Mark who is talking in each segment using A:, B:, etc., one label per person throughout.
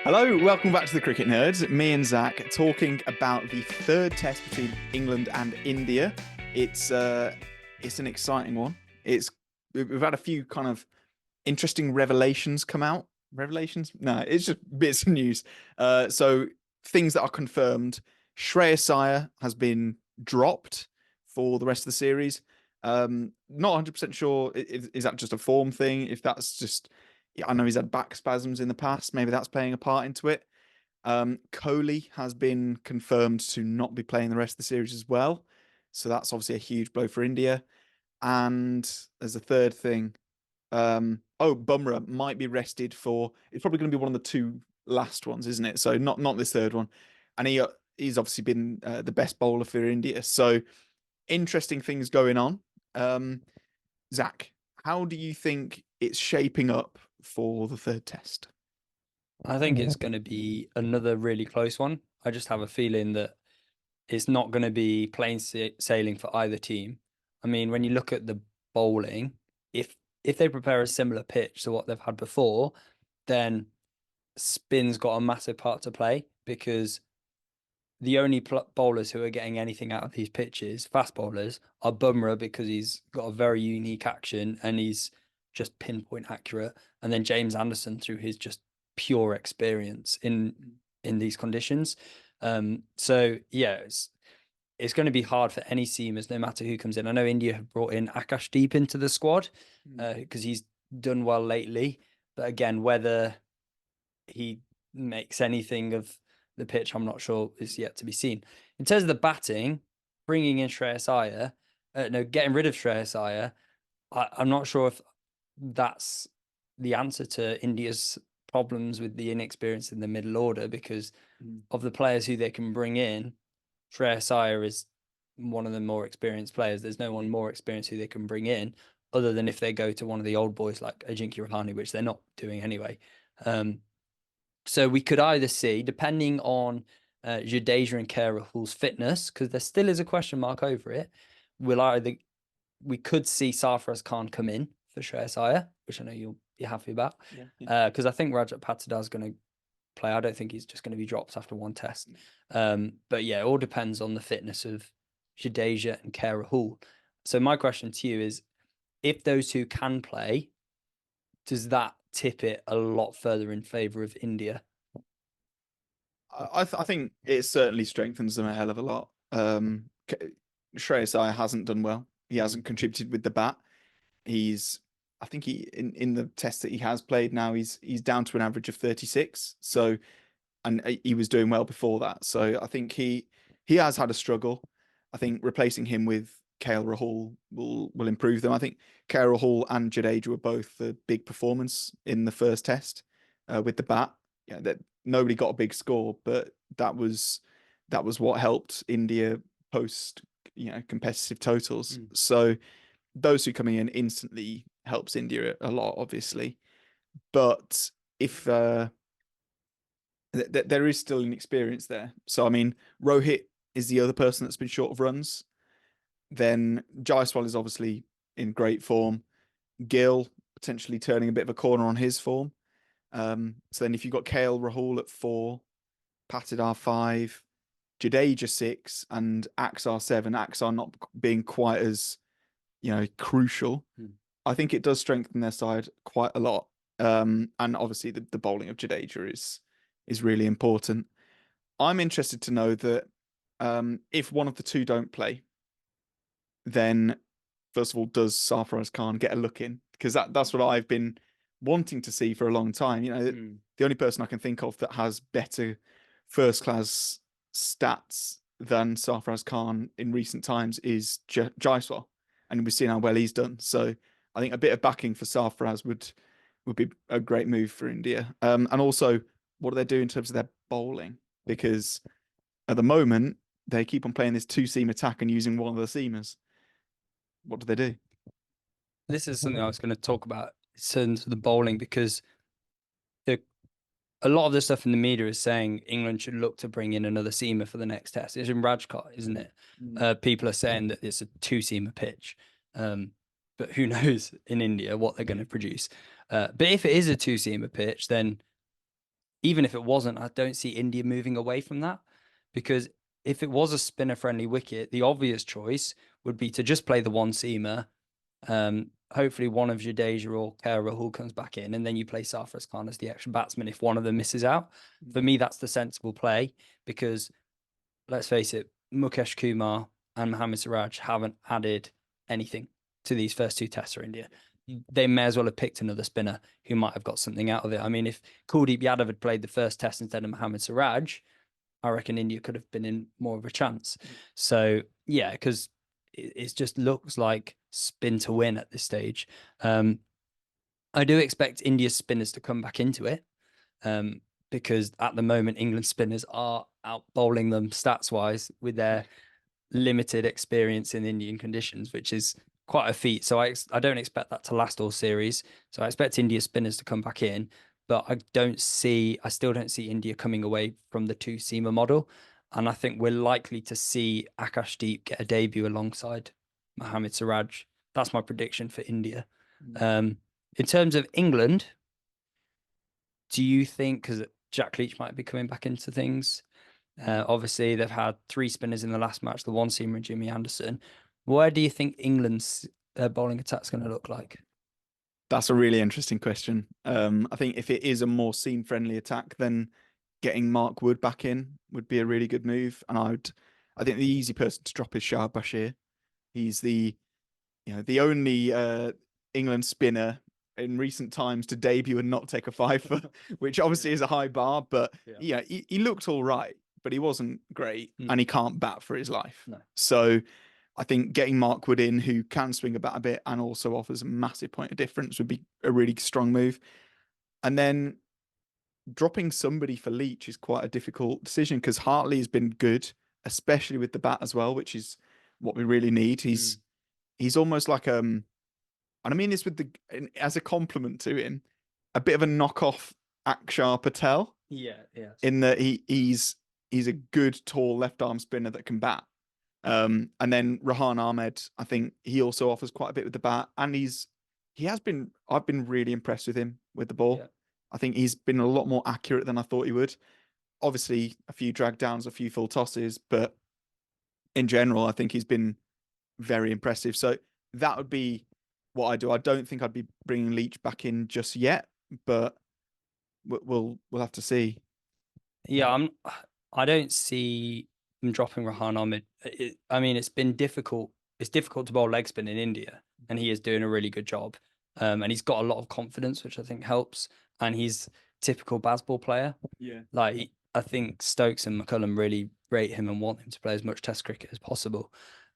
A: Hello, welcome back to the Cricket Nerds. Me and Zach talking about the third test between England and India. It's an exciting one. We've had a few kind of interesting revelations come out. Revelations? No, it's just bits of news. So things that are confirmed. Shreyas Iyer has been dropped for the rest of the series. Not 100% sure. Is that just a form thing? If that's just, I know he's had back spasms in the past. Maybe that's playing a part into it. Kohli has been confirmed to not be playing the rest of the series as well. So that's obviously a huge blow for India. And as a third thing, Bumrah might be rested for. It's probably going to be one of the two last ones, isn't it? So not this third one. And he's obviously been the best bowler for India. So interesting things going on. Zach, how do you think it's shaping up for the third test?
B: I think it's going to be another really close one. I just have a feeling that it's not going to be plain sailing for either team. I mean, when you look at the bowling, if they prepare a similar pitch to what they've had before, then spin's got a massive part to play because the only bowlers who are getting anything out of these pitches, fast bowlers, are Bumrah because he's got a very unique action and he's just pinpoint accurate, and then James Anderson through his just pure experience in these conditions. So yeah, it's going to be hard for any seamers, no matter who comes in. I know India have brought in Akashdeep into the squad because he's done well lately, but again, whether he makes anything of the pitch, I'm not sure, is yet to be seen. In terms of the batting, bringing in Shreyas Iyer, getting rid of Shreyas Iyer, I'm not sure if that's the answer to India's problems with the inexperience in the middle order, because of the players who they can bring in, Shreyas Iyer is one of the more experienced players. There's no one more experienced who they can bring in, other than if they go to one of the old boys like Ajinkya Rahane, which they're not doing anyway. So we could either see, depending on Jadeja and KL Rahul's fitness, because there still is a question mark over it, we could see Sarfaraz Khan come in for Shreyas Iyer, which I know you'll be happy about. Because I think Rajat Patidar is going to play. I don't think he's just going to be dropped after one test. But yeah, it all depends on the fitness of Jadeja and KL Rahul. So my question to you is, if those two can play, does that tip it a lot further in favour of India?
A: I think it certainly strengthens them a hell of a lot. Shreyas Iyer hasn't done well. He hasn't contributed with the bat. I think in the test that he has played now, he's down to an average of 36. So, and he was doing well before that. So I think he has had a struggle. I think replacing him with KL Rahul will improve them. I think KL Rahul and Jadeja were both a big performance in the first test with the bat. Yeah, that nobody got a big score, but that was what helped India post competitive totals. So those who coming in instantly helps India a lot, obviously. But if there is still an experience there, so I mean, Rohit is the other person that's been short of runs. Then Jaiswal is obviously in great form. Gill potentially turning a bit of a corner on his form. So then if you've got KL Rahul at 4, Patidar 5, Jadeja 6, and Axar 7, Axar not being quite as crucial, I think it does strengthen their side quite a lot. And obviously the bowling of Jadeja is really important. I'm interested to know that if one of the two don't play, then first of all, does Sarfaraz Khan get a look in? Because that's what I've been wanting to see for a long time. The only person I can think of that has better first class stats than Sarfaraz Khan in recent times is Jaiswal, and we've seen how well he's done. So I think a bit of backing for Sarfaraz would be a great move for India. And also, what do they do in terms of their bowling? Because at the moment, they keep on playing this two-seam attack and using one of the seamers. What do they do?
B: This is something I was going to talk about in terms of the bowling, because a lot of the stuff in the media is saying England should look to bring in another seamer for the next test. It's in Rajkot, isn't it? People are saying that it's a two-seamer pitch. But who knows in India what they're going to produce. But if it is a two-seamer pitch, then even if it wasn't, I don't see India moving away from that, because if it was a spinner friendly wicket, the obvious choice would be to just play the one seamer. Hopefully one of Jadeja or KL Rahul comes back in, and then you play Sarfaraz Khan as the extra batsman if one of them misses out. For me, that's the sensible play, because let's face it, Mukesh Kumar and Mohammad Siraj haven't added anything to these first two tests for India. They may as well have picked another spinner who might have got something out of it. I mean, if Kuldeep Yadav had played the first test instead of Mohammad Siraj, I reckon India could have been in more of a chance. So yeah, because it just looks like spin to win at this stage. I do expect India's spinners to come back into it, because at the moment England's spinners are out bowling them stats wise with their limited experience in Indian conditions, which is quite a feat. So I don't expect that to last all series. So I expect India's spinners to come back in, but I still don't see India coming away from the two seamer model. And I think we're likely to see Akashdeep get a debut alongside Mohammad Siraj. That's my prediction for India. In terms of England, do you think, because Jack Leach might be coming back into things, obviously they've had three spinners in the last match, the one seamer and Jimmy Anderson. Where do you think England's bowling attack's going to look like?
A: That's a really interesting question. I think if it is a more seam-friendly attack, then getting Mark Wood back in would be a really good move. And I think the easy person to drop is Shah Bashir. He's the only England spinner in recent times to debut and not take a fifer, which obviously is a high bar. But yeah, he looked all right, but he wasn't great, and he can't bat for his life.
B: No.
A: So I think getting Mark Wood in, who can swing a bat a bit and also offers a massive point of difference, would be a really strong move. And then dropping somebody for Leach is quite a difficult decision, because Hartley has been good, especially with the bat as well, which is what we really need. He's almost like and I mean this as a compliment to him, a bit of a knockoff Akshar Patel.
B: Yeah.
A: In that he's a good tall left arm spinner that can bat. And then Rahan Ahmed, I think he also offers quite a bit with the bat, and I've been really impressed with him with the ball.
B: Yeah.
A: I think he's been a lot more accurate than I thought he would. Obviously, a few drag downs, a few full tosses, but in general, I think he's been very impressive. So that would be what I do. I don't think I'd be bringing Leach back in just yet, but we'll have to see.
B: Yeah, I don't see them dropping Rahan Ahmed. I mean, it's been difficult. It's difficult to bowl leg spin in India, and he is doing a really good job. And he's got a lot of confidence, which I think helps. And he's typical baseball player.
A: Yeah.
B: Like, I think Stokes and McCullum really rate him and want him to play as much Test cricket as possible.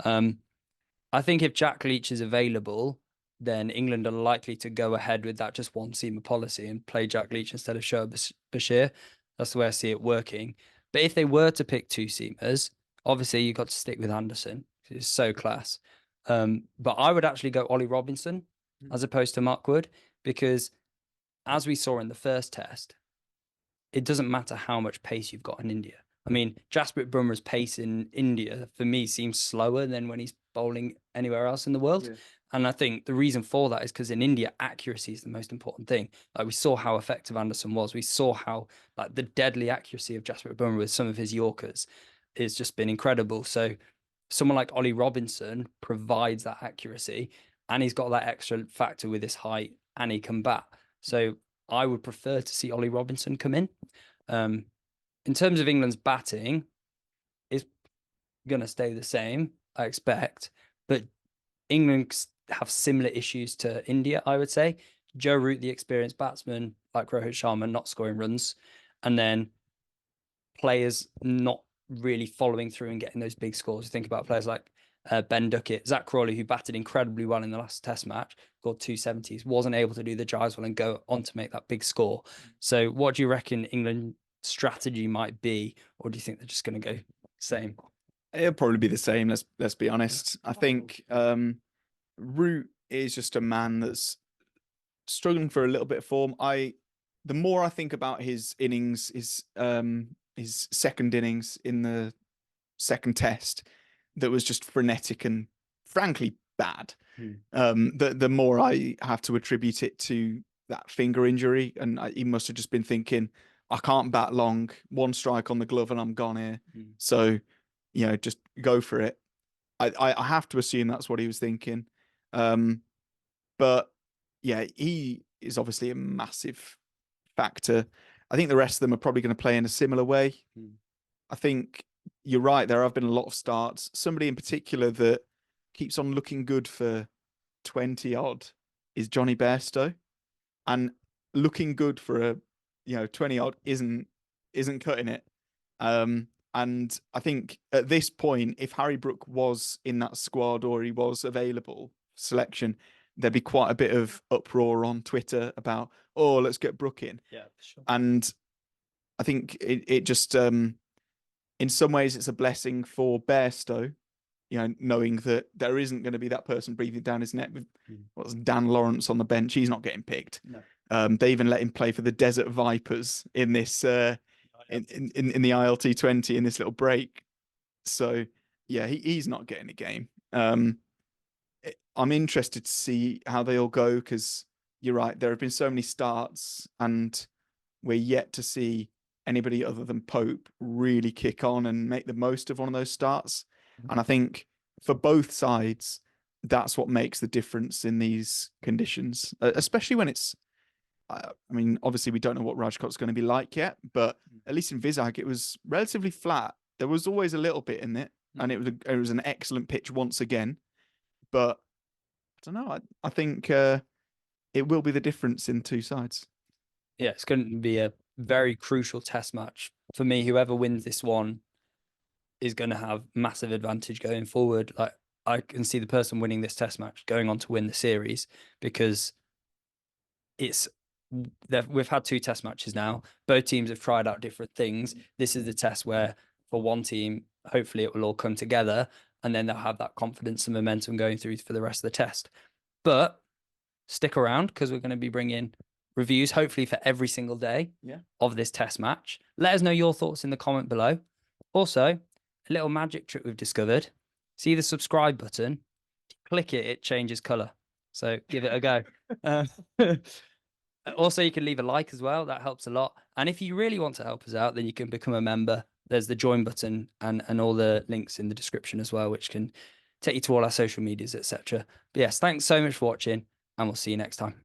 B: I think if Jack Leach is available, then England are likely to go ahead with that just one seamer policy and play Jack Leach instead of Shoaib Bashir. That's the way I see it working. But if they were to pick two seamers, obviously you've got to stick with Anderson. It's so class. But I would actually go Ollie Robinson as opposed to Mark Wood, because as we saw in the first test, it doesn't matter how much pace you've got in India. I mean, Jasprit Bumrah's pace in India, for me, seems slower than when he's bowling anywhere else in the world. Yeah. And I think the reason for that is because in India, accuracy is the most important thing. Like, we saw how effective Anderson was. We saw how, like, the deadly accuracy of Jasprit Bumrah with some of his Yorkers has just been incredible. So someone like Ollie Robinson provides that accuracy, and he's got that extra factor with his height, and he can bat. So I would prefer to see Ollie Robinson come in. In terms of England's batting, it's going to stay the same, I expect. But England have similar issues to India, I would say. Joe Root, the experienced batsman, like Rohit Sharma, not scoring runs. And then players not really following through and getting those big scores. You think about players like Ben Duckett, Zach Crawley, who batted incredibly well in the last test match, scored 270s, wasn't able to do the drives well and go on to make that big score. So what do you reckon England's strategy might be, or do you think they're just going to go same?
A: It'll probably be the same. Let's be honest. I think Root is just a man that's struggling for a little bit of form. The more I think about his innings, his second innings in the second test, that was just frenetic and frankly bad. The more I have to attribute it to that finger injury, and he must have just been thinking, I can't bat long. One strike on the glove and I'm gone here.
B: Mm.
A: So, just go for it. I have to assume that's what he was thinking. But yeah, he is obviously a massive factor. I think the rest of them are probably going to play in a similar way.
B: Mm.
A: I think you're right. There have been a lot of starts. Somebody in particular that keeps on looking good for 20 odd is Johnny Bairstow. And looking good for a 20 odd isn't cutting it. And I think at this point, if Harry Brook was in that squad or he was available selection, there'd be quite a bit of uproar on Twitter about, oh, let's get Brook in.
B: Yeah, for sure.
A: And I think it just in some ways it's a blessing for Bairstow, knowing that there isn't going to be that person breathing down his neck with what's Dan Lawrence on the bench. He's not getting picked.
B: No.
A: They even let him play for the Desert Vipers in this in the ILT20 in this little break. So yeah, he's not getting a game. I'm interested to see how they all go, because you're right, there have been so many starts and we're yet to see anybody other than Pope really kick on and make the most of one of those starts. And I think for both sides, that's what makes the difference in these conditions, especially when it's, I mean, obviously we don't know what Rajkot's going to be like yet, but at least in Vizag, it was relatively flat. There was always a little bit in it, and it was an excellent pitch once again. But I don't know. I think it will be the difference in two sides.
B: Yeah, it's going to be a very crucial test match for me. Whoever wins this one is going to have massive advantage going forward. Like, I can see the person winning this test match going on to win the series, because we've had 2 test matches now. Both teams have tried out different things. This is the test where for one team, hopefully it will all come together, and then they'll have that confidence and momentum going through for the rest of the test. But stick around, because we're going to be bringing reviews hopefully for every single day of this test match. Let us know your thoughts in the comment below. Also, a little magic trick we've discovered. See the subscribe button? Click it, it changes color. So give it a go. Also, you can leave a like as well. That helps a lot. And if you really want to help us out, then you can become a member. There's the join button and all the links in the description as well, which can take you to all our social medias, etc. But yes, thanks so much for watching, and we'll see you next time.